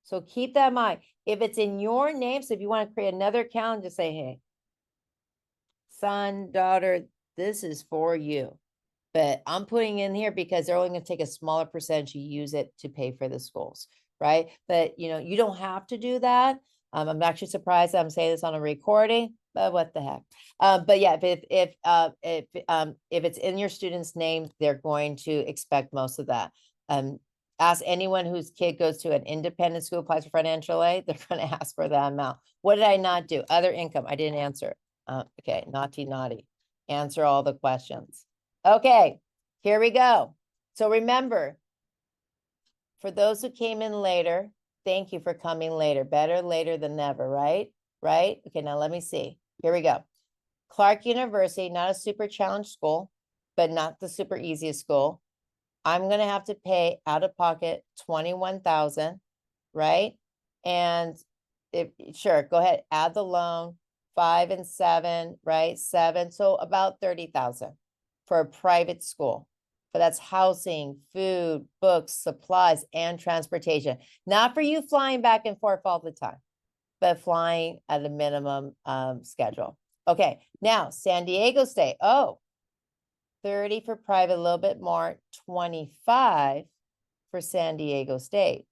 A: So keep that in mind. If it's in your name, so if you want to create another account, just say, hey, son, daughter, this is for you. But I'm putting in here because they're only going to take a smaller percentage to use it to pay for the schools, right? But, you know, you don't have to do that. I'm actually surprised that I'm saying this on a recording, but what the heck? But yeah, if it's in your student's name, they're going to expect most of that. Ask anyone whose kid goes to an independent school, applies for financial aid, they're going to ask for that amount. What did I not do? Other income, I didn't answer. Okay, naughty. Answer all the questions. Okay, here we go. So remember, for those who came in later, thank you for coming later. Better later than never, right? Right? Okay, now let me see. Here we go. Clark University, not a super challenged school, but not the super easiest school. I'm going to have to pay out of pocket $21,000, right? And sure, go ahead, add the loan, 5 and 7, right? 7, so about 30,000 for a private school. But that's housing, food, books, supplies, and transportation. Not for you flying back and forth all the time, but flying at a minimum schedule. Okay, now San Diego State. Oh, 30 for private, a little bit more, 25 for San Diego State,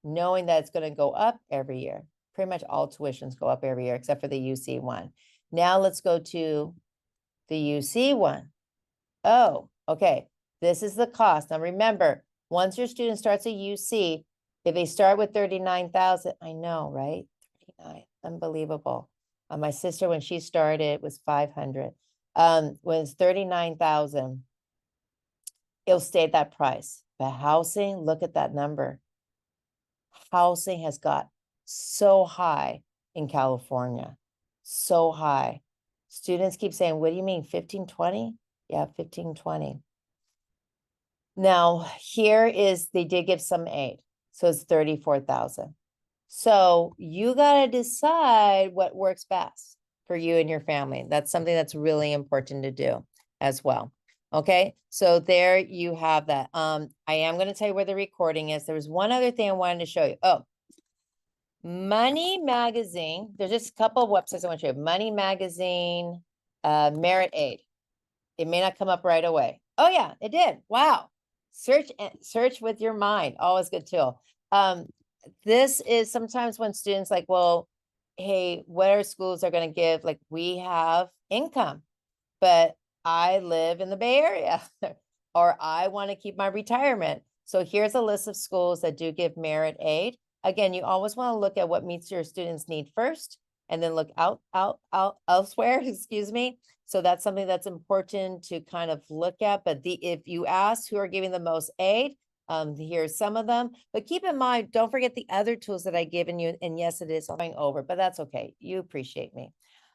A: knowing that it's going to go up every year. Pretty much all tuitions go up every year except for the UC one. Now let's go to the UC one. Oh, okay. This is the cost. Now remember, once your student starts a UC, if they start with 39,000, I know, right? 39, unbelievable. My sister, when she started, was 500. When it's 39,000, it'll stay at that price. But housing, look at that number. Housing has got so high in California, so high. Students keep saying, what do you mean, 15, 20? Yeah, 15, 20. Now, here is, they did give some aid. So it's 34,000. So you got to decide what works best for you and your family. That's something that's really important to do as well. Okay, so there you have that. I am going to tell you where the recording is. There was one other thing I wanted to show you. Oh, Money Magazine. There's just a couple of websites I want to show you. Money Magazine, Merit Aid. It may not come up right away. Oh yeah, it did. Wow. Search with your mind. Always good tool. This is sometimes when students like, well, hey, what are schools are going to give? Like, we have income, but I live in the Bay Area or I want to keep my retirement. So here's a list of schools that do give merit aid. Again, you always want to look at what meets your students' need first, and then look out elsewhere, excuse me. So that's something that's important to kind of look at. But if you ask who are giving the most aid, here's some of them. But keep in mind, don't forget the other tools that I've given you. And yes, it is going over, but that's okay. You appreciate me.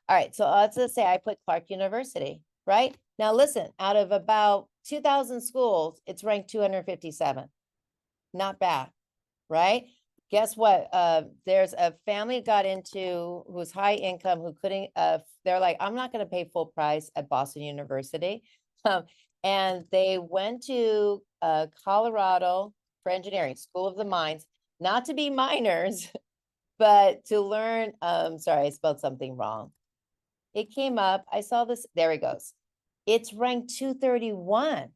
A: All right, so let's just say I put Clark University, right? Now listen, out of about 2,000 schools, it's ranked 257. Not bad, right? Guess what? There's a family got into who's high income who couldn't, they're like, I'm not going to pay full price at Boston University. And they went to Colorado for engineering, School of the Mines, not to be miners, but to learn, sorry, I spelled something wrong. It came up, I saw this, there it goes. It's ranked 231.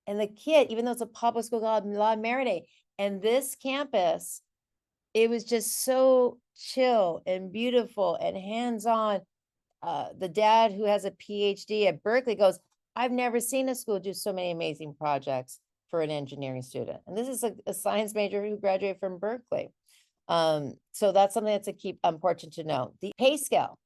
A: And the kid, even though it's a public school, got a lot of merit aid. And this campus, it was just so chill and beautiful and hands-on. The dad, who has a PhD at Berkeley, goes, I've never seen a school do so many amazing projects for an engineering student. And this is a science major who graduated from Berkeley. So that's something that's important to know. The pay scale.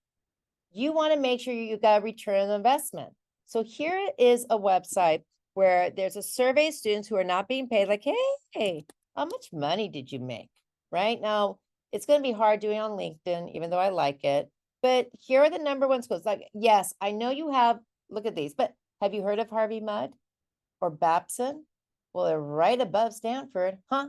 A: You want to make sure you got a return on investment. So here is a website where there's a survey of students who are not being paid, like, hey, how much money did you make? Right now, it's going to be hard doing on LinkedIn, even though I like it. But here are the #1 schools. Like, yes, I know you have, look at these, but have you heard of Harvey Mudd or Babson? Well, they're right above Stanford, huh?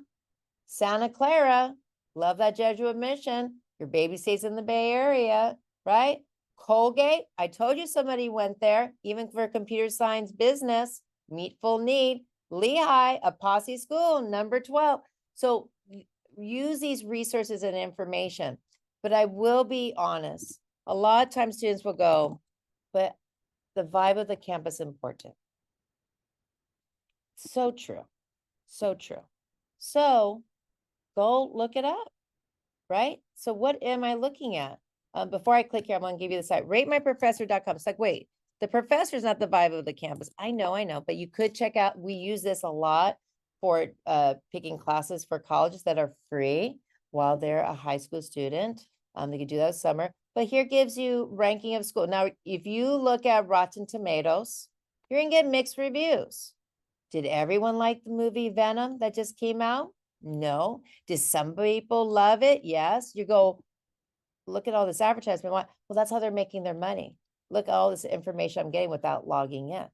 A: Santa Clara, love that Jesuit mission. Your baby stays in the Bay Area, right? Colgate, I told you somebody went there, even for computer science business, meet full need. Lehigh, a Posse school, #12. So use these resources and information. But I will be honest, a lot of times students will go, but the vibe of the campus is important. So true. So true. So go look it up, right? So what am I looking at? Before I click here, I'm going to give you the site, ratemyprofessor.com. It's like, wait, the professor's not the vibe of the campus. I know, but you could check out, we use this a lot for picking classes for colleges that are free while they're a high school student. They could do that summer. But here gives you ranking of school. Now, if you look at Rotten Tomatoes, you're going to get mixed reviews. Did everyone like the movie Venom that just came out? No. Did some people love it? Yes. You go, look at all this advertisement. Well, that's how they're making their money. Look at all this information I'm getting without logging in,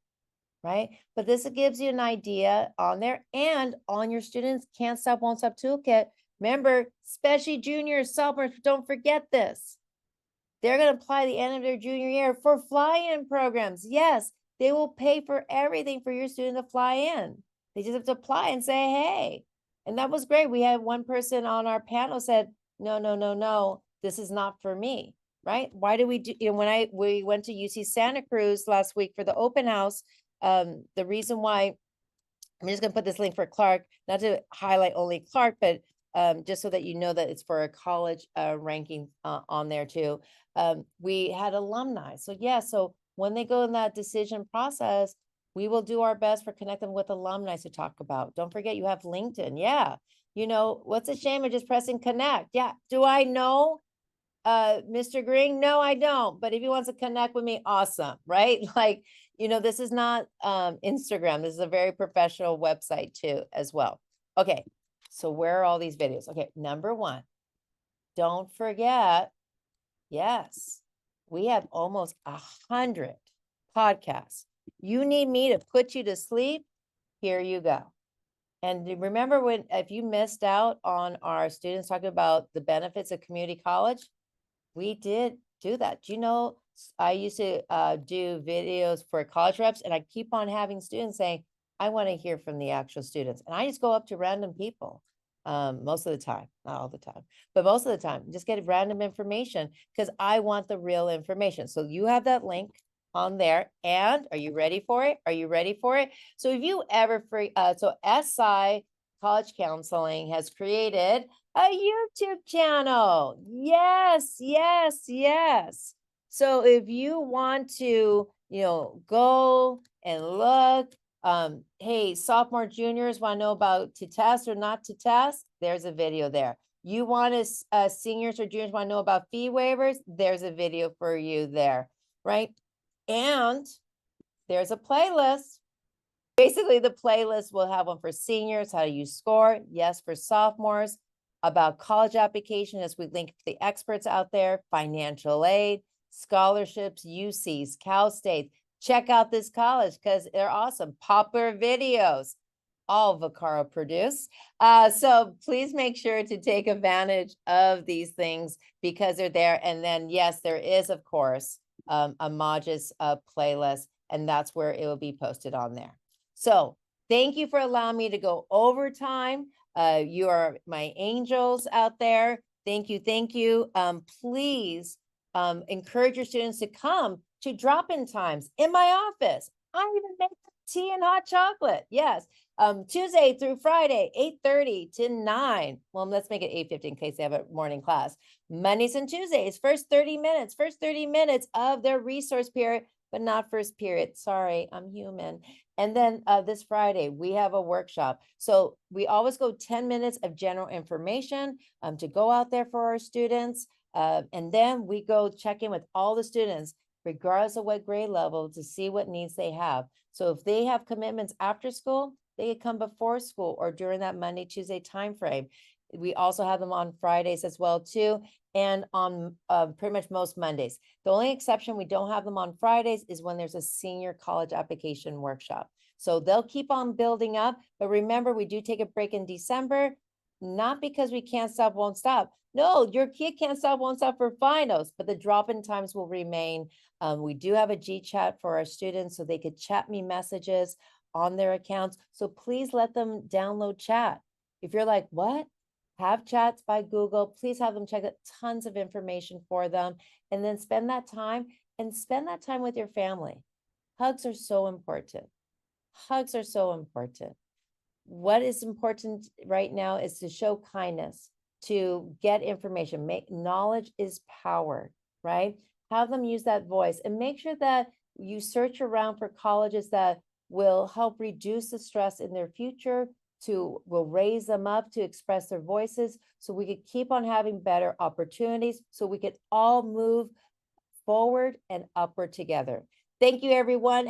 A: right? But this gives you an idea on there, and on your students' Can't Stop, Won't Stop Toolkit. Remember, especially juniors, sophomores, don't forget this. They're going to apply the end of their junior year for fly-in programs. Yes, they will pay for everything for your student to fly in. They just have to apply and say, hey. And that was great. We had one person on our panel said, no, this is not for me. right? Why do we do, when we went to UC Santa Cruz last week for the open house, the reason why, I'm just gonna put this link for Clark, not to highlight only Clark, but just so that you know that it's for a college ranking on there too. We had alumni. So yeah, so when they go in that decision process, we will do our best for connect them with alumni to talk about. Don't forget you have LinkedIn. Yeah. What's a shame of just pressing connect? Yeah. Do I know Mr. Green? No, I don't. But if he wants to connect with me, awesome, right? Like, this is not Instagram. This is a very professional website too, as well. Okay, so where are all these videos? Okay, number one, don't forget, yes, we have almost 100 podcasts. You need me to put you to sleep? Here you go. And remember if you missed out on our students talking about the benefits of community college, we did do that. Do you know, I used to do videos for college reps, and I keep on having students saying, I want to hear from the actual students. And I just go up to random people most of the time, not all the time, but most of the time, just get random information because I want the real information. So you have that link on there. And are you ready for it? Are you ready for it? So if you ever so SI College Counseling has created a YouTube channel. Yes, yes, yes. So if you want to, go and look, hey, sophomore, juniors want to know about to test or not to test, there's a video there. You want to, seniors or juniors want to know about fee waivers, there's a video for you there, right? And there's a playlist. Basically, the playlist will have one for seniors, how to use SCORE. Yes, for sophomores, about college application, as we link to the experts out there, financial aid, scholarships, UCs, Cal State. Check out this college because they're awesome. Popular videos, all Vaccaro produce. So please make sure to take advantage of these things because they're there. And then, yes, there is, of course, a Magis playlist, and that's where it will be posted on there. So thank you for allowing me to go overtime. You are my angels out there. Thank you. Thank you. Please encourage your students to come to drop-in times in my office. I even make tea and hot chocolate. Yes. Tuesday through Friday, 8:30 to 9. Well, let's make it 8:50 in case they have a morning class. Mondays and Tuesdays, first 30 minutes of their resource period, but not first period. Sorry, I'm human. And then this Friday, we have a workshop. So we always go 10 minutes of general information to go out there for our students. And then we go check in with all the students, regardless of what grade level, to see what needs they have. So if they have commitments after school, they could come before school or during that Monday, Tuesday timeframe. We also have them on Fridays as well too, and on pretty much most Mondays. The only exception we don't have them on Fridays is when there's a senior college application workshop. So they'll keep on building up, but remember, we do take a break in December, not because we can't stop, won't stop. No, your kid can't stop, won't stop for finals, but the drop-in times will remain. We do have a G-chat for our students so they could chat me messages on their accounts. So please let them download chat. If you're like, what? Have chats by Google. Please have them check out tons of information for them and then spend that time with your family. Hugs are so important. Hugs are so important. What is important right now is to show kindness, to get information. Knowledge is power, right? Have them use that voice and make sure that you search around for colleges that will help reduce the stress in their future, will raise them up to express their voices so we could keep on having better opportunities so we could all move forward and upward together. Thank you, everyone.